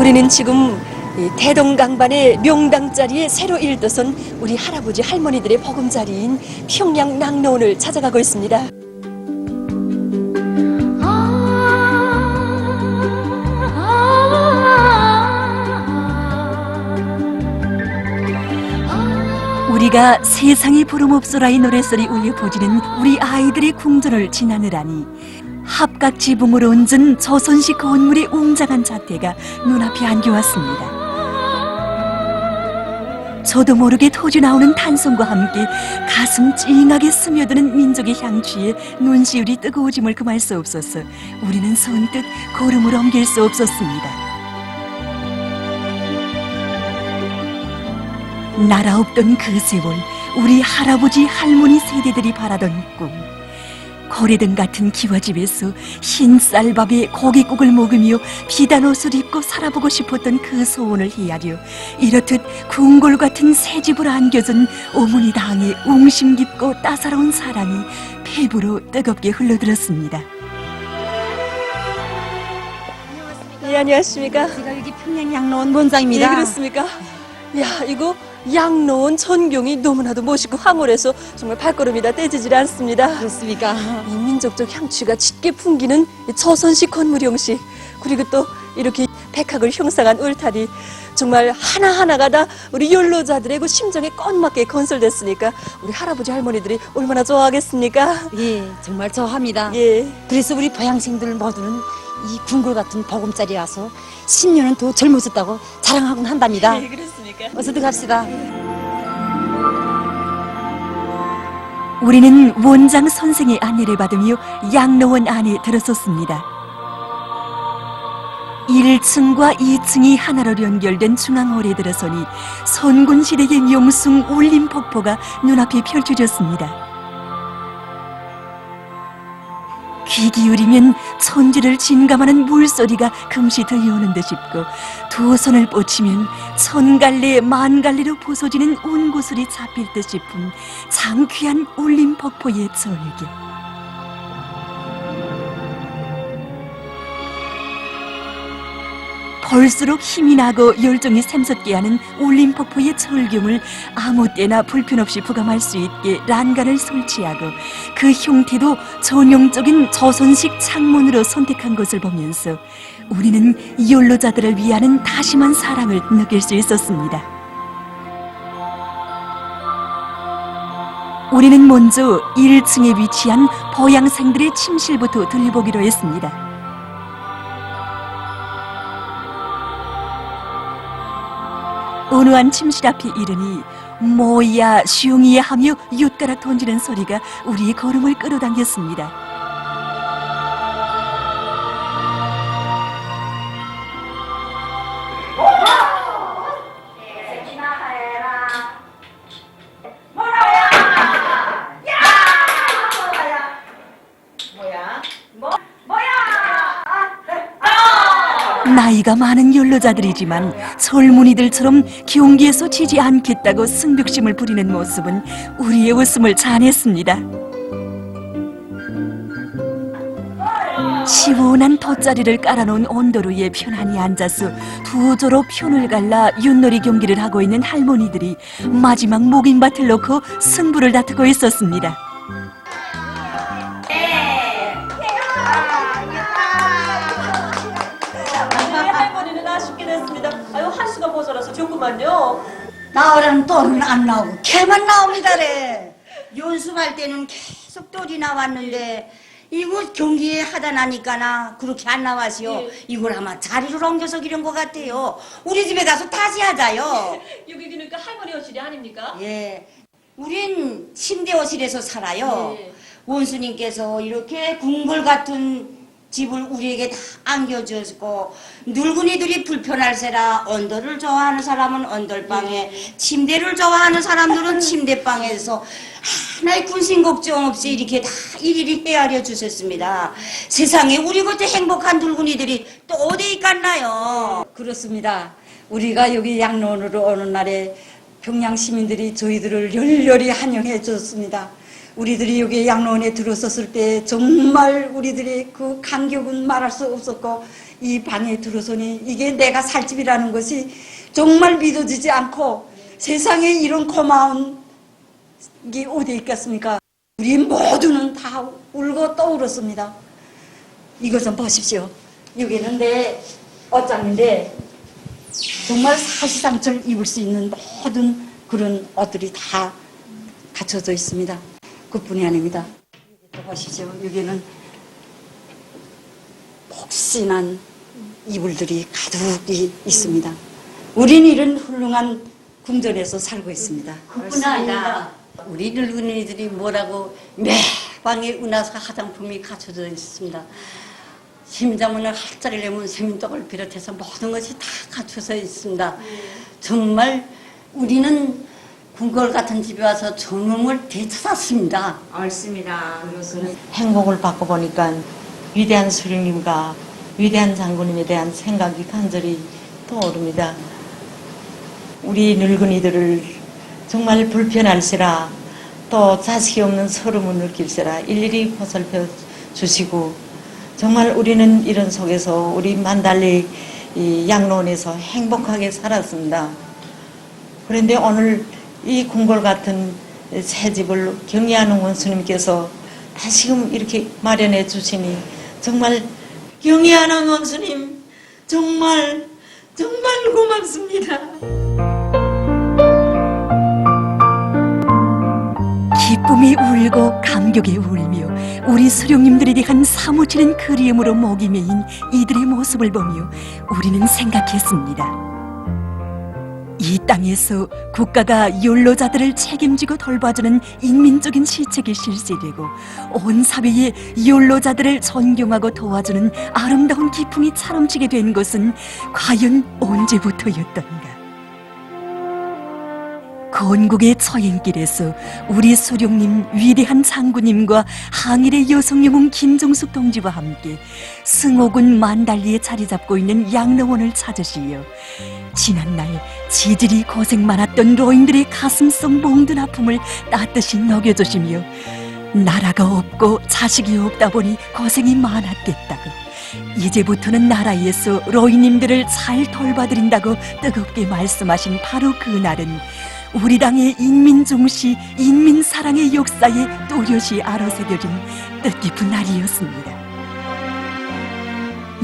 우리는 지금 이 대동강반의 명당 자리에 새로 일떠선 우리 할아버지 할머니들의 보금자리인 평양 낙로원을 찾아가고 있습니다. 우리가 세상에 보름없소라의 노랫소리 울려 퍼지는 우리 아이들의 궁전을 지나느라니 합각 지붕으로 얹은 조선식 건물의 웅장한 자태가 눈앞에 안겨왔습니다. 저도 모르게 터져 나오는 탄성과 함께 가슴 찡하게 스며드는 민족의 향취에 눈시울이 뜨거워짐을 금할 수 없어서 우리는 선뜻 걸음을 옮길 수 없었습니다. 나라 없던 그 세월, 우리 할아버지 할머니 세대들이 바라던 꿈. 거래등 같은 기와집에서 흰 쌀밥에 고깃국을 먹으며 비단 옷을 입고 살아보고 싶었던 그 소원을 헤아려 이렇듯 궁궐 같은 새 집을 안겨준 어머니 당의 웅심 깊고 따사로운 사랑이 피부로 뜨겁게 흘러들었습니다. 예, 안녕하십니까? 제가 여기 평양 양로원 원장입니다. 예, 그렇습니까? 야, 이거 양로원 전경이 너무나도 멋있고 황홀해서 정말 발걸음이 다 떼지질 않습니다. 그렇습니까? 이 민족적 향취가 짙게 풍기는 이 조선식 건물 형식, 그리고 또 이렇게 백학을 형상한 울타리, 정말 하나하나가 다 우리 연로자들의 그 심정에 껏맞게 건설됐으니까 우리 할아버지 할머니들이 얼마나 좋아하겠습니까? 예, 정말 좋아합니다. 예. 그래서 우리 보양생들 모두는 이 궁궐 같은 보금자리에 와서 10년은 더 젊어졌다고 자랑하곤 한답니다. 예, 그렇습니까? 어서 들어갑시다. 우리는 원장 선생의 안내를 받으며 양로원 안에 들어섰습니다. 1층과 2층이 하나로 연결된 중앙홀에 들어서니 선군시대의 명승 울림폭포가 눈앞에 펼쳐졌습니다. 귀 기울이면 천지를 진감하는 물소리가 금시 들려오는 듯 싶고 두 손을 뻗치면 천갈래 만갈래로 부서지는 운구슬이 잡힐 듯 싶은 장귀한 울림폭포의 절개. 볼수록 힘이 나고 열정이 샘솟게 하는 울림폭포의 절경을 아무 때나 불편 없이 부감할 수 있게 란간을 설치하고 그 형태도 전형적인 조선식 창문으로 선택한 것을 보면서 우리는 연로자들을 위하는 다심한 사랑을 느낄 수 있었습니다. 우리는 먼저 1층에 위치한 보양생들의 침실부터 들려보기로 했습니다. 어느 한 침실 앞에 이르니 뭐야 슝이야 하며 윳가락 던지는 소리가 우리의 걸음을 끌어당겼습니다. 나이가 많은 연로자들이지만 젊은이들처럼 경기에서 지지 않겠다고 승벽심을 부리는 모습은 우리의 웃음을 자아냈습니다. 시원한 돗자리를 깔아놓은 온도로에 편안히 앉아서 두 조로 편을 갈라 윷놀이 경기를 하고 있는 할머니들이 마지막 목임밭을 놓고 승부를 다투고 있었습니다. 할머니는 아쉽게 됐습니다. 아유, 한수가 모자라서 좋구만요. 나오려는 돈은 안 나오고 개만 나옵니다래. 연습할 때는 계속 똘이 나왔는데 이거 경기에 하다 나니까나 그렇게 안 나와서요. 예. 이걸 아마 자리를 옮겨서 기른 것 같아요. 우리 집에 가서 다시 하자요. 여기 그러니까 할머니 옷실이 아닙니까? 예, 우린 침대호실에서 살아요. 예. 원수님께서 이렇게 궁궐 같은 집을 우리에게 다 안겨주고 늙은이들이 불편할세라 언더를 좋아하는 사람은 언더방에 침대를 좋아하는 사람들은 침대방에서 하나의 군신 걱정 없이 이렇게 다 일일이 헤아려 주셨습니다. 세상에 우리 같은 행복한 늙은이들이 또 어디 있겠나요? 그렇습니다. 우리가 여기 양로원으로 오는 날에 평양 시민들이 저희들을 열렬히 환영해 줬습니다. 우리들이 여기 양로원에 들어섰을 때 정말 우리들의 그 감격은 말할 수 없었고, 이 방에 들어서니 이게 내가 살 집이라는 것이 정말 믿어지지 않고, 세상에 이런 고마운 게 어디 있겠습니까? 우리 모두는 다 울고 떠울었습니다. 이것 좀 보십시오. 여기는 내 옷장인데 정말 사시상철 입을 수 있는 모든 그런 옷들이 다 갖춰져 있습니다. 그뿐이 아닙니다. 여기 보십시오. 여기는 폭신한 이불들이 가득히 있습니다. 우린 이런 훌륭한 궁전에서 살고 있습니다. 그뿐 아니라 우리 늙은이들이 뭐라고 매방에 은하사 화장품이 갖춰져 있습니다. 세민장문을 할자리려면 세민떡을 비롯해서 모든 것이 다 갖춰져 있습니다. 정말 우리는 궁궐 같은 집에 와서 정음을 되찾았습니다. 옳습니다. 그것은 행복을 받고 보니까 위대한 수령님과 위대한 장군님에 대한 생각이 간절히 떠오릅니다. 우리 늙은이들을 정말 불편할세라, 또 자식이 없는 서름을 느낄세라 일일이 보살펴 주시고, 정말 우리는 이런 속에서 우리 만달리 이 양로원에서 행복하게 살았습니다. 그런데 오늘 이 궁궐 같은 새 집을 경리하는 원수님께서 다시금 이렇게 마련해 주시니 정말 경리하는 원수님 정말 고맙습니다. 기쁨이 울고 감격이 울며 우리 수령님들에 대한 사무치는 그리움으로 목이 메인 이들의 모습을 보며 우리는 생각했습니다. 이 땅에서 국가가 욜로자들을 책임지고 돌봐주는 인민적인 시책이 실시되고 온 사회에 욜로자들을 존경하고 도와주는 아름다운 기풍이 차넘치게 된 것은 과연 언제부터였던가. 건국의 처행길에서 우리 수령님 위대한 장군님과 항일의 여성영웅 김종숙 동지와 함께 승호군 만달리에 자리 잡고 있는 양로원을 찾으시어 지난날 지질이 고생 많았던 노인들의 가슴속 몽든 아픔을 따뜻이 녹여주시며 나라가 없고 자식이 없다 보니 고생이 많았겠다고, 이제부터는 나라에서 노인님들을 잘 돌봐드린다고 뜨겁게 말씀하신 바로 그날은 우리 당의 인민중시, 인민사랑의 역사에 또렷이 아로새겨진 뜻깊은 날이었습니다.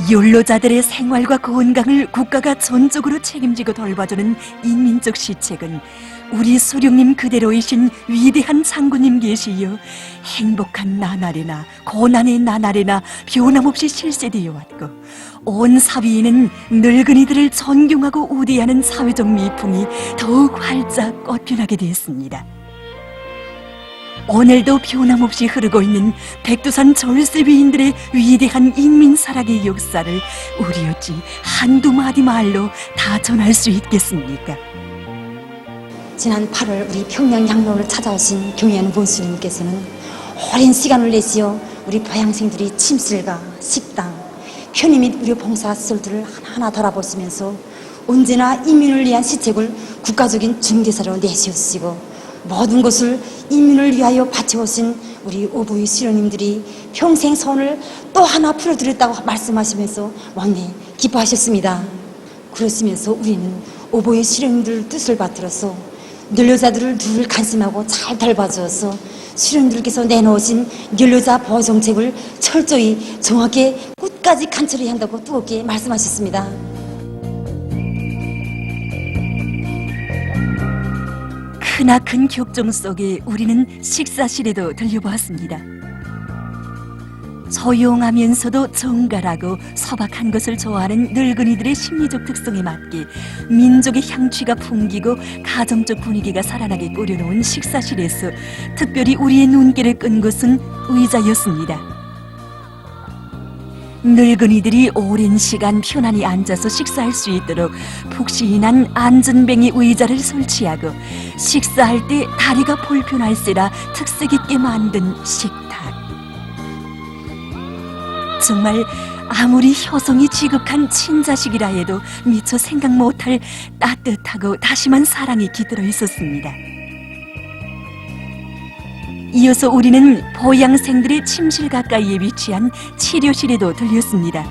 욜로자들의 생활과 건강을 국가가 전적으로 책임지고 돌봐주는 인민적 시책은 우리 수령님 그대로이신 위대한 장군님 계시여 행복한 나날에나 고난의 나날에나 변함없이 실세되어 왔고, 온 사회에는 늙은이들을 존경하고 우대하는 사회적 미풍이 더욱 활짝 꽃피나게 되었습니다. 오늘도 변함없이 흐르고 있는 백두산 절세위인들의 위대한 인민사랑의 역사를 우리 어찌 한두 마디 말로 다 전할 수 있겠습니까? 지난 8월 우리 평양 양로원을 찾아오신 경의하는 본수님께서는 오랜 시간을 내시어 우리 보양생들이 침실과 식당, 편의 및 의료 봉사 시설들을 하나하나 돌아보시면서 언제나 인민을 위한 시책을 국가적인 중개사로 내세우시고 모든 것을 인민을 위하여 바쳐오신 우리 오보이 수령님들이 평생 소원을 또 하나 풀어드렸다고 말씀하시면서 원래 기뻐하셨습니다. 그러시면서 우리는 오보이 수령님들 뜻을 받들어서 늙여자들을 늘 간심하고 잘 돌봐주어서 수령님들께서 내놓으신 늙여자 보호정책을 철저히 정확히 끝까지 관철해야 한다고 뜨겁게 말씀하셨습니다. 크나큰 격정 속에 우리는 식사실에도 들려보았습니다. 조용하면서도 정갈하고 소박한 것을 좋아하는 늙은이들의 심리적 특성에 맞게 민족의 향취가 풍기고 가정적 분위기가 살아나게 꾸려놓은 식사실에서 특별히 우리의 눈길을 끈 것은 의자였습니다. 늙은이들이 오랜 시간 편안히 앉아서 식사할 수 있도록 푹신한 안전뱅이 의자를 설치하고 식사할 때 다리가 불편할세라 특색 있게 만든 식탁. 정말 아무리 효성이 지극한 친자식이라 해도 미처 생각 못할 따뜻하고 다심한 사랑이 깃들어 있었습니다. 이어서 우리는 보양생들의 침실 가까이에 위치한 치료실에도 들렸습니다.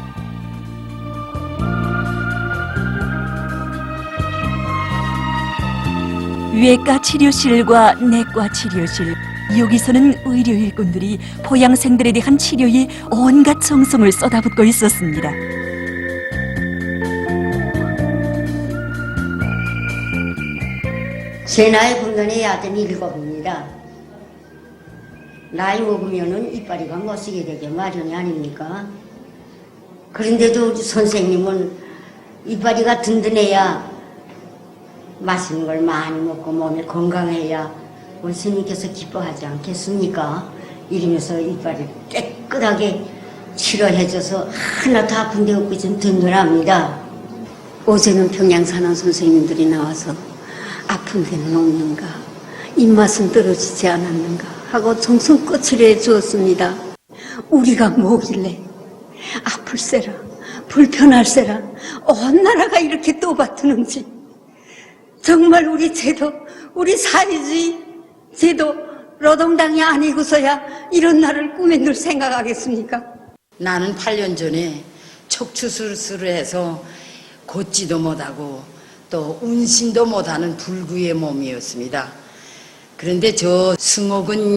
외과 치료실과 내과 치료실, 여기서는 의료 일꾼들이 보양생들에 대한 치료에 온갖 정성을 쏟아붓고 있었습니다. 제 나이 군단의 아들이 7입니다. 나이 먹으면은 이빨이가 멋지게 되게 마련이 아닙니까? 그런데도 우리 선생님은 이빨이가 든든해야 맛있는 걸 많이 먹고 몸이 건강해야 우리 스님께서 기뻐하지 않겠습니까? 이러면서 이빨을 깨끗하게 치료해줘서 하나도 아픈 데 없고 좀 든든합니다. 어제는 평양 사는 선생님들이 나와서 아픈 데는 없는가, 입맛은 떨어지지 않았는가 하고 정성껏 치료해 주었습니다. 우리가 뭐길래 아플세라, 불편할세라 온 나라가 이렇게 떠받드는지, 정말 우리 제도, 우리 사회주의 제도 노동당이 아니고서야 이런 날을 꿈에 늘 생각하겠습니까? 나는 8년 전에 척추 수술을 해서 걷지도 못하고 또 운신도 못하는 불구의 몸이었습니다. 그런데 저 승옥은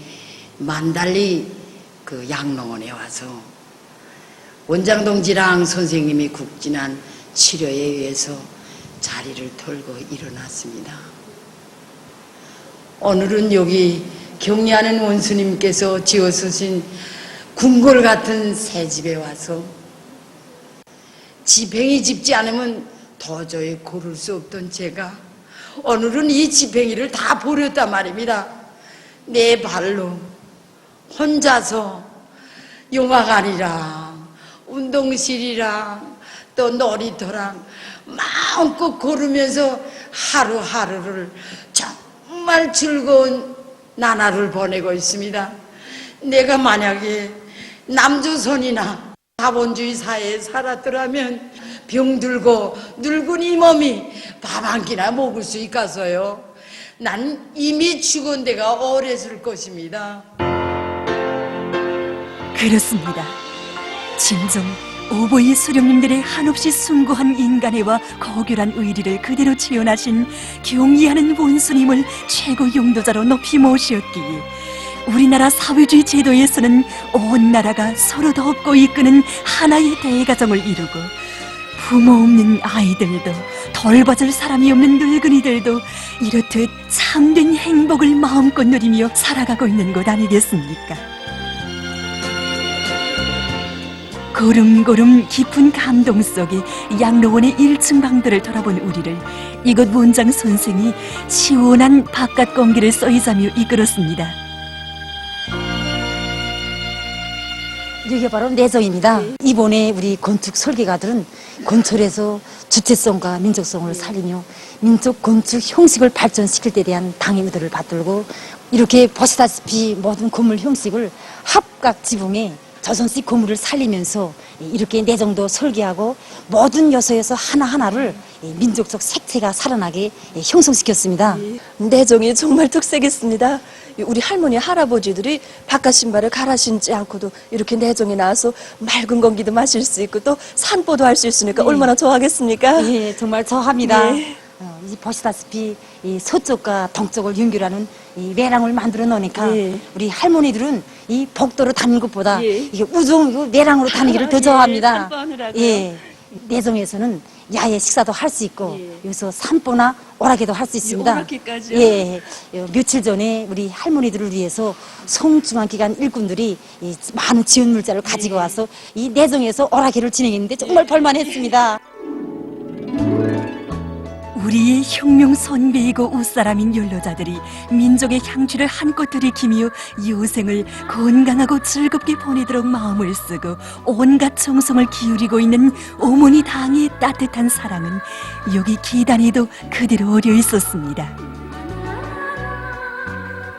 만달리 그 양로원에 와서 원장동지랑 선생님이 국진한 치료에 의해서 자리를 털고 일어났습니다. 오늘은 여기 경리하는 원수님께서 지어주신 궁궐 같은 새 집에 와서 지팽이 짚지 않으면 도저히 고를 수 없던 제가 오늘은 이 지팽이를 다 버렸단 말입니다. 내 발로 혼자서 영화관이랑 운동실이랑 또 놀이터랑 마음껏 걸으면서 하루하루를 정말 즐거운 나날을 보내고 있습니다. 내가 만약에 남조선이나 자본주의 사회에 살았더라면 병들고 늙은 이 몸이 밥 한 끼나 먹을 수 있겠어요. 난 이미 죽은 데가 오래질 것입니다. 그렇습니다. 진정 오보이 수령님들의 한없이 숭고한 인간애와 고결한 의리를 그대로 체현하신 경리하는 원수님을 최고 용도자로 높이 모셨기에 우리나라 사회주의 제도에서는 온 나라가 서로 돕고 이끄는 하나의 대가정을 이루고 부모 없는 아이들도 돌봐줄 사람이 없는 늙은이들도 이렇듯 참된 행복을 마음껏 누리며 살아가고 있는 것 아니겠습니까? 고름고름 깊은 감동 속에 양로원의 1층 방들을 돌아본 우리를 이곳 원장 선생이 시원한 바깥 공기를 쏘이자며 이끌었습니다. 이게 바로 내정입니다. 이번에 우리 건축 설계가들은 건설에서 주체성과 민족성을 살리며 민족 건축 형식을 발전시킬 때 대한 당의 의도를 받들고 이렇게 보시다시피 모든 건물 형식을 합각 지붕에 조선식 건물을 살리면서 이렇게 내정도 설계하고 모든 요소에서 하나하나를 민족적 색채가 살아나게 형성시켰습니다. 내정이 정말 특색있습니다. 우리 할머니 할아버지들이 바깥 신발을 갈아 신지 않고도 이렇게 내정에 나와서 맑은 공기도 마실 수 있고 또 산보도 할 수 있으니까 얼마나 좋아하겠습니까? 예, 정말 좋아합니다. 네. 보시다시피 이 서쪽과 동쪽을 연결하는 이 매랑을 만들어 놓으니까 예. 우리 할머니들은 이 복도로 다니는 것보다 예. 이게 우중 매랑으로 다니기를 더 좋아합니다. 산보하느라고요. 예, 내정에서는 야외 식사도 할 수 있고 여기서 산보나 오락회도 할 수 있습니다. 오락회까지요? 예, 며칠 전에 우리 할머니들을 위해서 송중앙기관 일꾼들이 이 많은 지원 물자를 가지고 와서 이 내정에서 오락회를 진행했는데 정말 볼만했습니다. 우리의 혁명 선배이고 웃사람인 연로자들이 민족의 향취를 한껏 들이키며 유생을 건강하고 즐겁게 보내도록 마음을 쓰고 온갖 정성을 기울이고 있는 어머니 당의 따뜻한 사랑은 여기 기단에도 그대로 어려 있었습니다.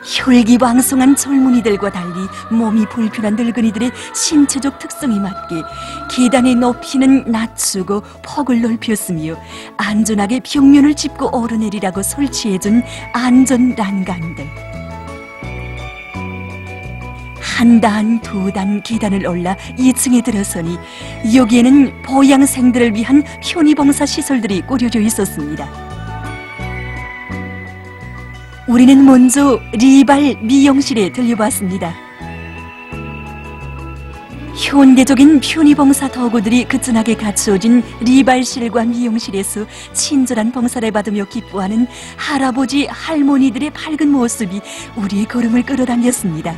혈기왕성한 젊은이들과 달리 몸이 불편한 늙은이들의 신체적 특성에 맞게 계단의 높이는 낮추고 폭을 넓혔으며 안전하게 벽면을 짚고 오르내리라고 설치해준 안전 난간들. 한 단, 두 단 계단을 올라 2층에 들어서니 여기에는 보양생들을 위한 편의봉사 시설들이 꾸려져 있었습니다. 우리는 먼저 리발 미용실에 들려봤습니다. 현대적인 편의봉사 도구들이 그진하게 갖추어진 리발실과 미용실에서 친절한 봉사를 받으며 기뻐하는 할아버지, 할머니들의 밝은 모습이 우리의 걸음을 끌어당겼습니다.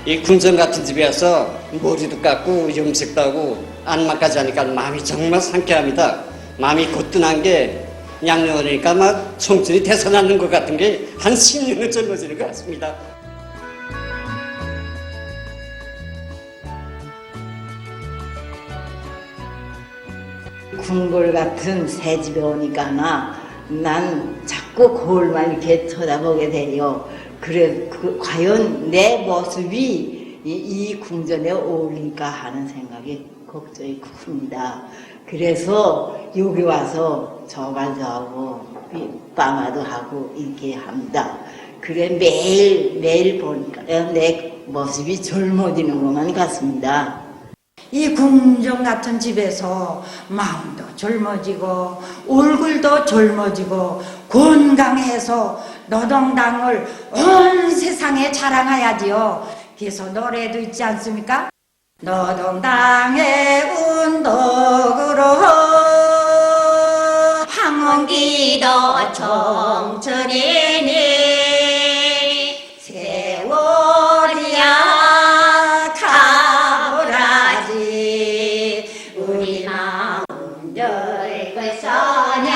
이 궁전 같은 집에 와서 머리도 깎고 염색도 하고 안마까지 하니까 마음이 정말 상쾌합니다. 마음이 거뜬한 게 양념하니까 막 청춘이 되살아나는 것 같은 게 한 10년은 젊어지는 것 같습니다. 궁궐 같은 새 집에 오니까 난 자꾸 거울만 이렇게 쳐다보게 돼요. 그래, 과연 내 모습이 이 궁전에 어울릴까 하는 생각이 걱정이 큽니다. 그래서 여기 와서 저발도 하고 빠마도 하고 이렇게 합니다. 그래 매일 보니까 내 모습이 젊어지는 것만 같습니다. 이 궁전 같은 집에서 마음도 젊어지고 얼굴도 젊어지고 건강해서 노동당을 온 세상에 자랑해야지요. 그래서 노래도 있지 않습니까? 노동당의 운동으로 황혼기도 청춘이니 세월이야 가보라지 우리 마음 늙을 소냐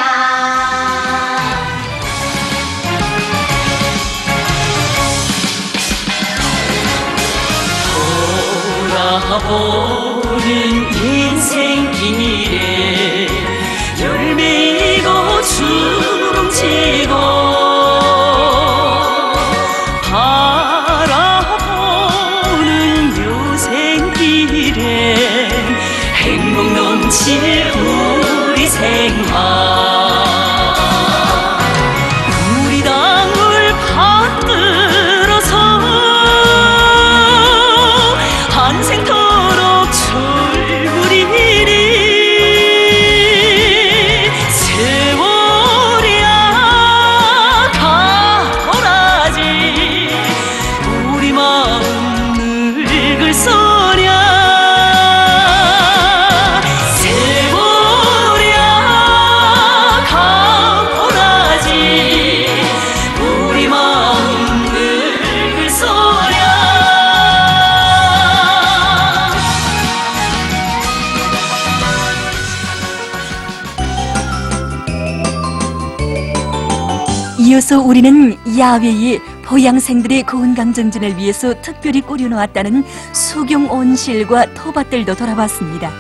돌아보는 인생길에 열매고 주름지고 바라보는 요생길에 행복 넘칠 우리 생활 우리 당을 받들어서 한생토록 출구리니 세월이야 가오라지 우리 마음 늙을 소냐 세월이야 가오라지 우리 마음 늙을 소냐 이어서 우리는 야외에 보양생들의 건강증진을 위해서 특별히 꾸려놓았다는 수경온실과 토밭들도 돌아봤습니다.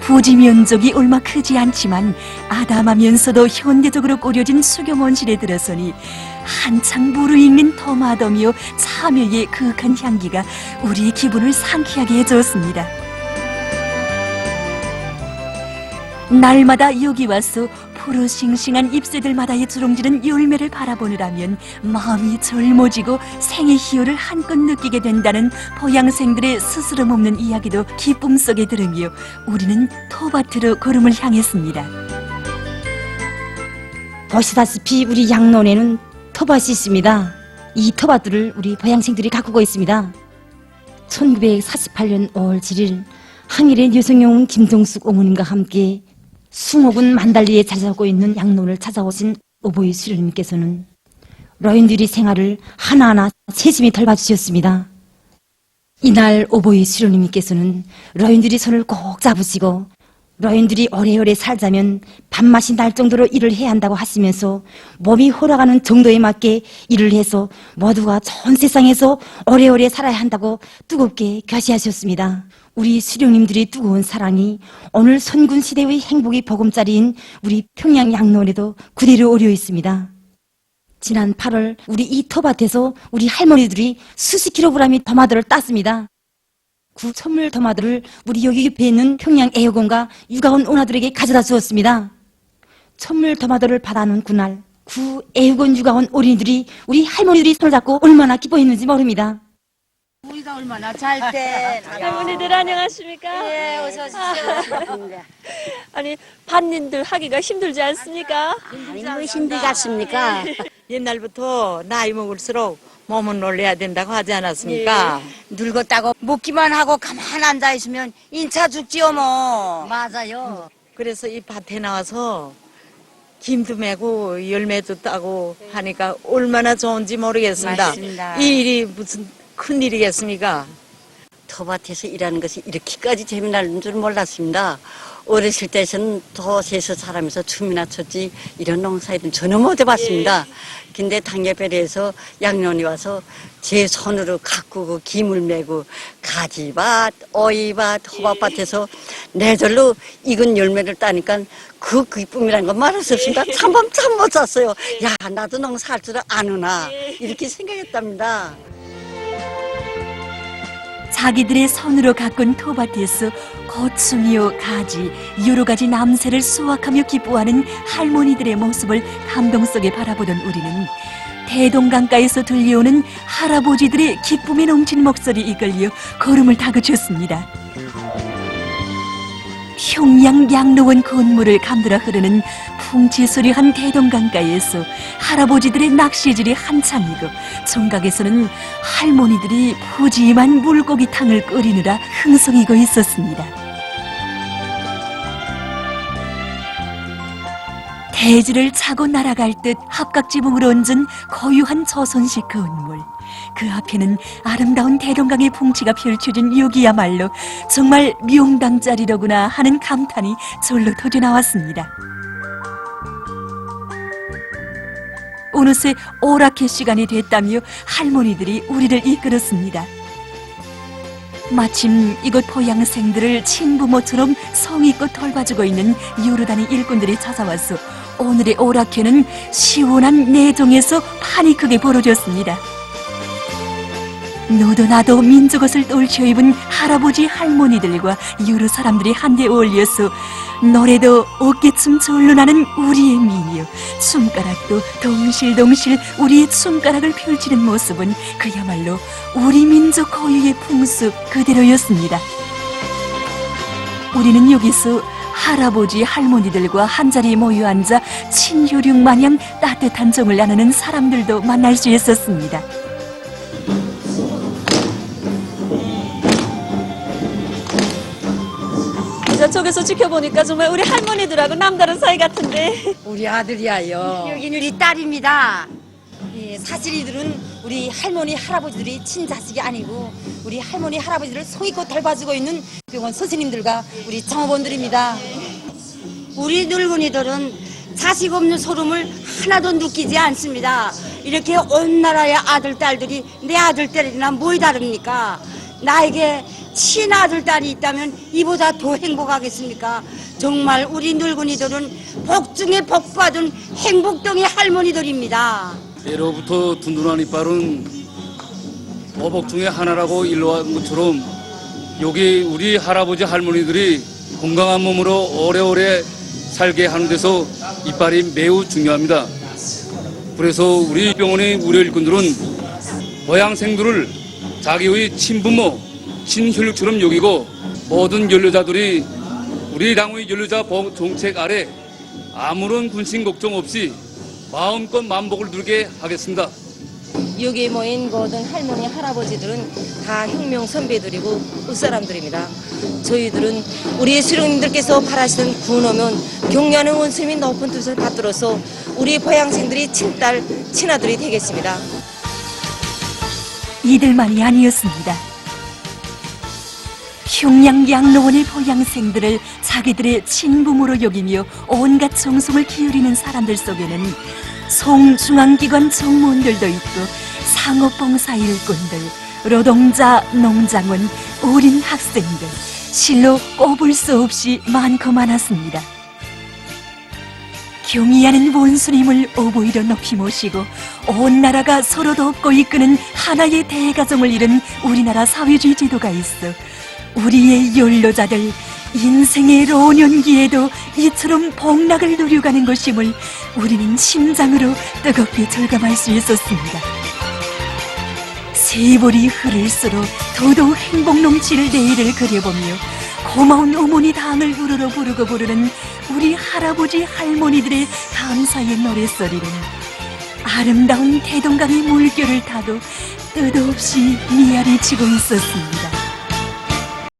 부지 면적이 얼마 크지 않지만 아담하면서도 현대적으로 꾸려진 수경온실에 들어서니 한창 무르익는 토마토며 참외의 그윽한 향기가 우리의 기분을 상쾌하게 해주었습니다. 날마다 여기 와서 푸르싱싱한 잎새들마다의 주렁지는 열매를 바라보느라면 마음이 젊어지고 생의 희열을 한껏 느끼게 된다는 보양생들의 스스럼 없는 이야기도 기쁨 속에 들으며 우리는 토밭으로 걸음을 향했습니다. 보시다시피 우리 양론에는 토밭이 있습니다. 이 토밭들을 우리 보양생들이 가꾸고 있습니다. 1948년 5월 7일 항일의 여성영웅 김정숙 어머님과 함께 숭어군 만달리에 찾아오고 있는 양론을 찾아오신 오보이 수련님께서는 노인들의 생활을 하나하나 세심히 돌봐주셨습니다. 이날 오보이 수련님께서는 노인들이 손을 꼭 잡으시고 노인들이 오래오래 살자면 밥맛이 날 정도로 일을 해야 한다고 하시면서 몸이 허락하는 정도에 맞게 일을 해서 모두가 좋은 세상에서 오래오래 살아야 한다고 뜨겁게 교시하셨습니다. 우리 수령님들의 뜨거운 사랑이 오늘 선군시대의 행복의 보금자리인 우리 평양 양론에도 그대로 오려 있습니다. 지난 8월 우리 이 토밭에서 우리 할머니들이 수십 킬로그램의 토마토를 땄습니다. 그 선물 토마토를 우리 여기 옆에 있는 평양 애호공과 육아원 원아들에게 가져다 주었습니다. 선물 토마토를 받아놓은 그날 구 애우건 육아원 어린이들이 우리 할머니들이 손을 잡고 얼마나 기뻐했는지 모릅니다. 우리가 얼마나 잘때 할머니들 안녕하십니까? 예, 어서 오십시오. 아니 반님들 하기가 힘들지 않습니까? 뭐 힘들겠습니까? 옛날부터 나이 먹을수록 몸은 놀래야 된다고 하지 않았습니까? 늙었다고 먹기만 하고 가만 앉아 있으면 인차 죽지요 뭐. 맞아요. 그래서 이 밭에 나와서 김도 메고 열매도 따고 하니까 얼마나 좋은지 모르겠습니다. 맞습니다. 이 일이 무슨 큰 일이겠습니까? 텃밭에서 일하는 것이 이렇게까지 재미나는 줄 몰랐습니다. 어렸을 때는 도시에서 살면서 춤이나 췄지 이런 농사일은 전혀 못 해봤습니다. 근데 당예배에서 양년이 와서 제 손으로 가꾸고 김을 메고 가지밭, 오이밭, 호박밭에서 내절로 익은 열매를 따니까 그 기쁨이라는 건 말할 수 없습니다. 잠밤 참 못 잤어요. 야, 나도 농사할 줄 아누나 이렇게 생각했답니다. 자기들의 손으로 가꾼 토밭에서 고추며 가지, 여러 가지 남새를 수확하며 기뻐하는 할머니들의 모습을 감동 속에 바라보던 우리는 대동강가에서 들려오는 할아버지들의 기쁨에 넘친 목소리 이끌려 걸음을 다그쳤습니다. 평양 양로원 건물을 감돌아 흐르는 풍치소리한 대동강가에서 할아버지들의 낚시질이 한창이고 총각에서는 할머니들이 푸짐한 물고기탕을 끓이느라 흥성이고 있었습니다. 대지를 차고 날아갈 듯 합각지붕으로 얹은 고유한 조선식 건물. 그 앞에는 아름다운 대동강의 풍치가 펼쳐진 여기야말로 정말 명당짜리로구나 하는 감탄이 절로 터져나왔습니다. 어느새 오락회 시간이 됐다며 할머니들이 우리를 이끌었습니다. 마침 이곳 보양생들을 친부모처럼 성의껏 돌봐주고 있는 요르단의 일꾼들이 찾아와서 오늘의 오락회는 시원한 내정에서 판이 크게 벌어졌습니다. 너도 나도 민족옷을 떨쳐 입은 할아버지 할머니들과 여러 사람들이 한데 어울려서 노래도 어깨춤 절로 나는 우리의 미녀, 춤가락도 동실동실 우리의 춤가락을 펼치는 모습은 그야말로 우리 민족 고유의 풍습 그대로였습니다. 우리는 여기서 할아버지 할머니들과 한자리에 모여 앉아 친교륙 마냥 따뜻한 정을 나누는 사람들도 만날 수 있었습니다. 저쪽에서 지켜보니까 정말 우리 할머니들하고 남다른 사이 같은데. 우리 아들이야요. 여기는 우리 딸입니다. 예, 사실 이들은 우리 할머니 할아버지들이 친자식이 아니고 우리 할머니 할아버지를 성의껏 돌봐주고 있는 병원 선생님들과 우리 종업원들입니다. 우리 늙은이들은 자식 없는 소름을 하나도 느끼지 않습니다. 이렇게 온 나라의 아들 딸들이 내 아들 딸이나 뭐이 다릅니까? 나에게 친아들 딸이 있다면 이보다 더 행복하겠습니까? 정말 우리 늙은이들은 복 중에 복 받은 행복동의 할머니들입니다. 예로부터 든든한 이빨은 어복 중에 하나라고 일러온 것처럼 여기 우리 할아버지 할머니들이 건강한 몸으로 오래오래 살게 하는 데서 이빨이 매우 중요합니다. 그래서 우리 병원의 우리 일꾼들은 보양생들을 자기의 친부모, 친혈육처럼 여기고 모든 연료자들이 우리 당의 연료자 보험 정책 아래 아무런 근심 걱정 없이 마음껏 만복을 누리게 하겠습니다. 여기 모인 모든 할머니 할아버지들은 다 혁명 선배들이고 웃사람들입니다. 저희들은 우리 수령님들께서 바라시던 군오면 격려하는 원수님이 높은 뜻을 받들어서 우리 보양생들이 친딸 친아들이 되겠습니다. 이들만이 아니었습니다. 평양 양로원의 보양생들을 자기들의 친부모로 여기며 온갖 정성을 기울이는 사람들 속에는 송중앙기관 정무원들도 있고 상업봉사 일꾼들, 노동자, 농장원, 어린 학생들, 실로 꼽을 수 없이 많고 많았습니다. 경의하는 원수님을 어버이로 높이 모시고 온 나라가 서로 돕고 이끄는 하나의 대가정을 이룬 우리나라 사회주의 제도가 있어 우리의 연로자들, 인생의 노년기에도 이처럼 복락을 누려가는 것임을 우리는 심장으로 뜨겁게 절감할 수 있었습니다. 세월이 흐를수록 더더욱 행복 넘칠 내일을 그려보며 고마운 어머니 당을 우러러 부르는 우리 할아버지 할머니들의 감사의 노랫소리는 아름다운 대동강의 물결을 타도 뜻없이 미아리 치고 있었습니다.